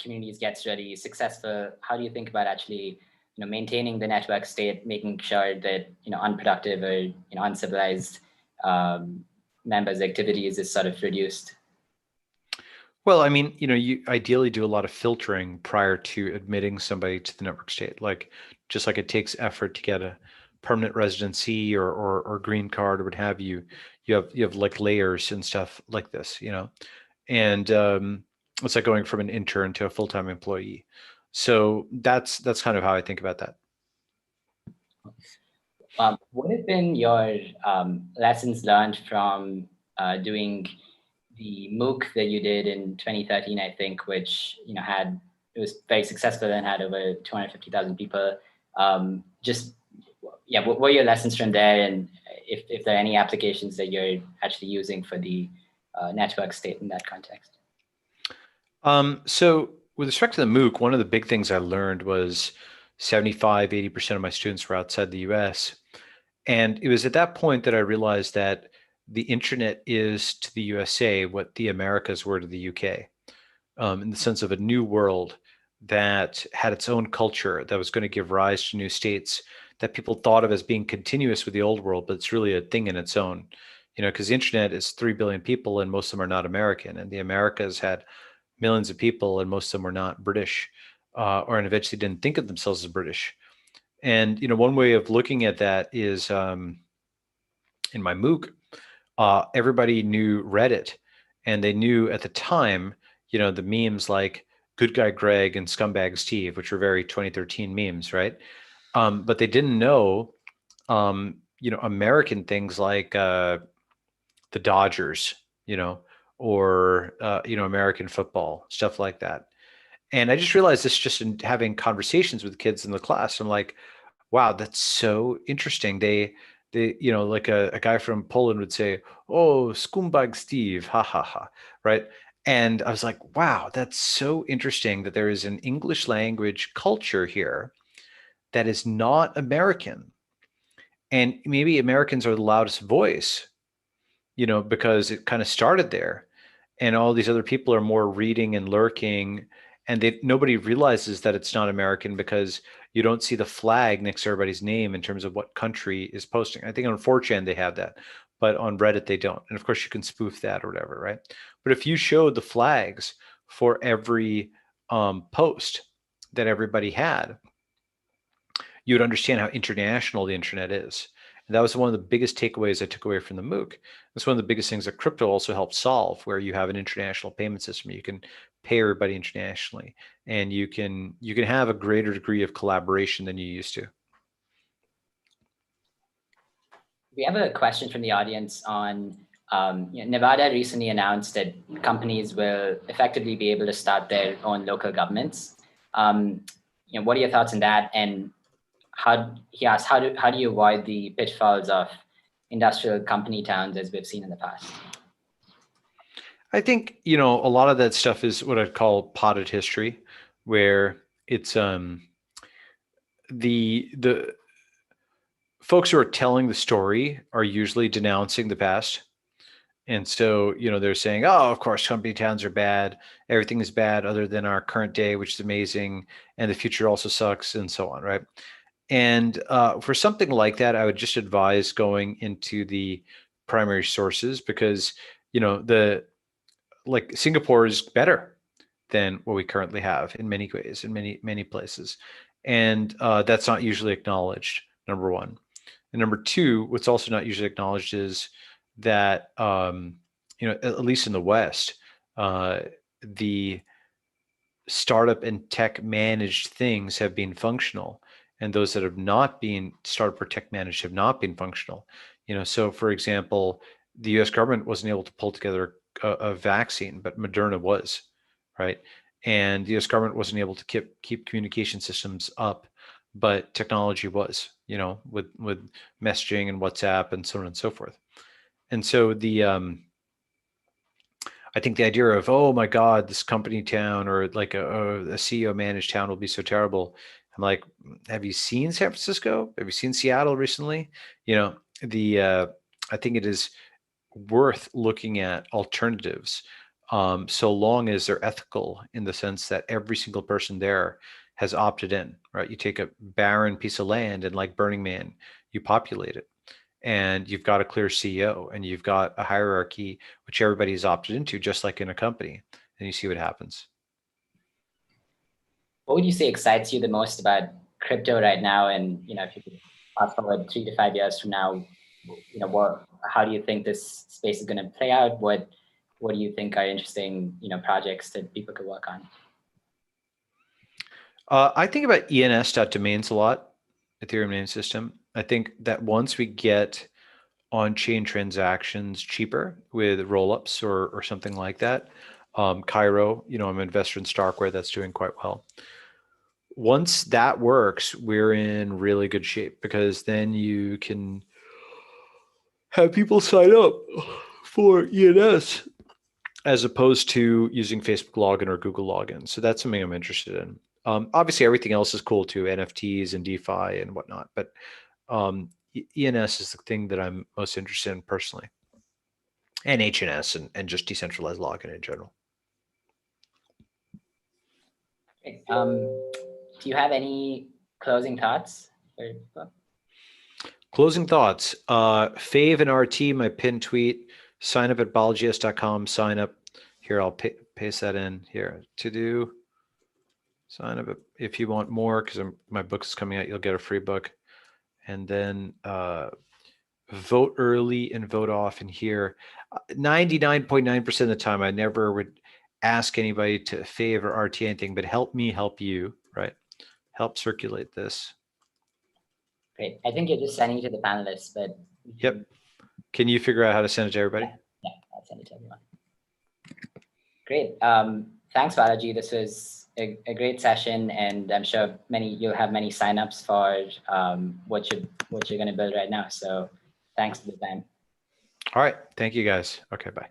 communities gets really successful? How do you think about actually, you know, maintaining the network state, making sure that, you know, unproductive or, you know, uncivilized members' activities is sort of reduced? Well, I mean, you know, you ideally do a lot of filtering prior to admitting somebody to the network state. Like, just like it takes effort to get a permanent residency or green card or what have you, you have like layers and stuff like this, you know, and it's like going from an intern to a full-time employee. So that's kind of how I think about that. What have been your lessons learned from doing the MOOC that you did in 2013, I think, which, you know, it was very successful and had over 250,000 people. What were your lessons from there, and if there are any applications that you're actually using for the network state in that context? So with respect to the MOOC, one of the big things I learned was 75-80% of my students were outside the US. And it was at that point that I realized that the internet is to the USA what the Americas were to the UK, in the sense of a new world that had its own culture, that was going to give rise to new states that people thought of as being continuous with the old world, but it's really a thing in its own. You know, because the internet is 3 billion people and most of them are not American, and the Americas had millions of people and most of them were not British, and eventually didn't think of themselves as British. And, you know, one way of looking at that is in my MOOC, everybody knew Reddit, and they knew at the time, you know, the memes like Good Guy Greg and Scumbag Steve, which were very 2013 memes, right? But they didn't know, you know, American things like the Dodgers, you know, or, you know, American football, stuff like that. And I just realized this just in having conversations with kids in the class. I'm like, wow, that's so interesting. They, you know, like a guy from Poland would say, "Oh, scumbag Steve, ha ha ha," right? And I was like, wow, that's so interesting that there is an English language culture here that is not American. And maybe Americans are the loudest voice, you know, because it kind of started there. And all these other people are more reading and lurking, and nobody realizes that it's not American because you don't see the flag next to everybody's name in terms of what country is posting. I think on 4chan they have that, but on Reddit they don't. And of course you can spoof that or whatever, right? But if you showed the flags for every post that everybody had, you would understand how international the internet is. And that was one of the biggest takeaways I took away from the MOOC. That's one of the biggest things that crypto also helps solve, where you have an international payment system. You can pay everybody internationally, and you can have a greater degree of collaboration than you used to. We have a question from the audience on you know, Nevada recently announced that companies will effectively be able to start their own local governments. You know, what are your thoughts on that? And he asked, how do you avoid the pitfalls of industrial company towns as we've seen in the past? I think, a lot of that stuff is what I'd call potted history, where it's the folks who are telling the story are usually denouncing the past. And so, they're saying, oh, of course, company towns are bad. Everything is bad other than our current day, which is amazing. And the future also sucks, and so on, right? And for something like that, I would just advise going into the primary sources, because, like Singapore is better than what we currently have in many ways, in many places. And that's not usually acknowledged, number one. And number two, what's also not usually acknowledged is that, at least in the West, the startup and tech managed things have been functional, and those that have not been startup or tech managed have not been functional. So for example, the US government wasn't able to pull together a vaccine, but Moderna was, right? And the US government wasn't able to keep communication systems up, but technology was, with messaging and WhatsApp and so on and so forth. And so I think the idea of, oh my God, this company town or like a CEO managed town will be so terrible. I'm like, have you seen San Francisco? Have you seen Seattle recently? I think it is worth looking at alternatives, so long as they're ethical, in the sense that every single person there has opted in, right? You take a barren piece of land and, like Burning Man, you populate it, and you've got a clear CEO and you've got a hierarchy which everybody's opted into, just like in a company, and you see what happens. What would you say excites you the most about crypto right now? And, if you could fast forward 3 to 5 years from now, how do you think this space is going to play out? What do you think are interesting, projects that people could work on? I think about ENS.domains a lot, Ethereum name system. I think that once we get on-chain transactions cheaper with roll-ups or something like that, Cairo, I'm an investor in Starkware, that's doing quite well. Once that works, we're in really good shape, because then you can have people sign up for ENS as opposed to using Facebook login or Google login. So that's something I'm interested in. Obviously, everything else is cool too, NFTs and DeFi and whatnot. But ENS is the thing that I'm most interested in personally, and HNS and just decentralized login in general. Okay. Do you have any closing thoughts? Closing thoughts. Fave and RT, my pinned tweet. Sign up at balajis.com. Sign up here. I'll paste that in here. To do. Sign up if you want more, because my book is coming out. You'll get a free book. And then vote early and vote often here. 99.9% of the time, I never would ask anybody to fave or RT anything, but help me help you, right? Help circulate this. Great. I think you're just sending it to the panelists, but yep. Can you figure out how to send it to everybody? Yeah, I'll send it to everyone. Great. Thanks, Balaji. This was a great session, and I'm sure you'll have many signups for what you're going to build right now. So thanks for the time. All right. Thank you, guys. Okay, bye.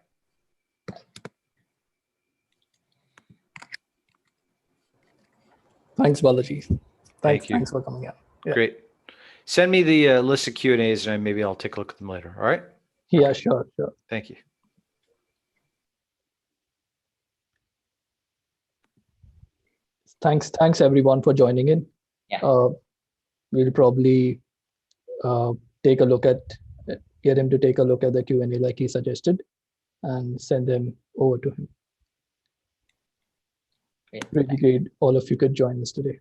Thanks, Balaji. Thank you. Thanks for coming out. Yeah. Great. Send me the list of Q&As, and maybe I'll take a look at them later. All right? Yeah, sure. Thank you. Thanks everyone for joining in. Yeah. We'll probably get him to take a look at the Q&A like he suggested, and send them over to him. Great. Really great all of you could join us today.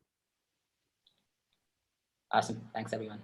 Awesome. Thanks, everyone.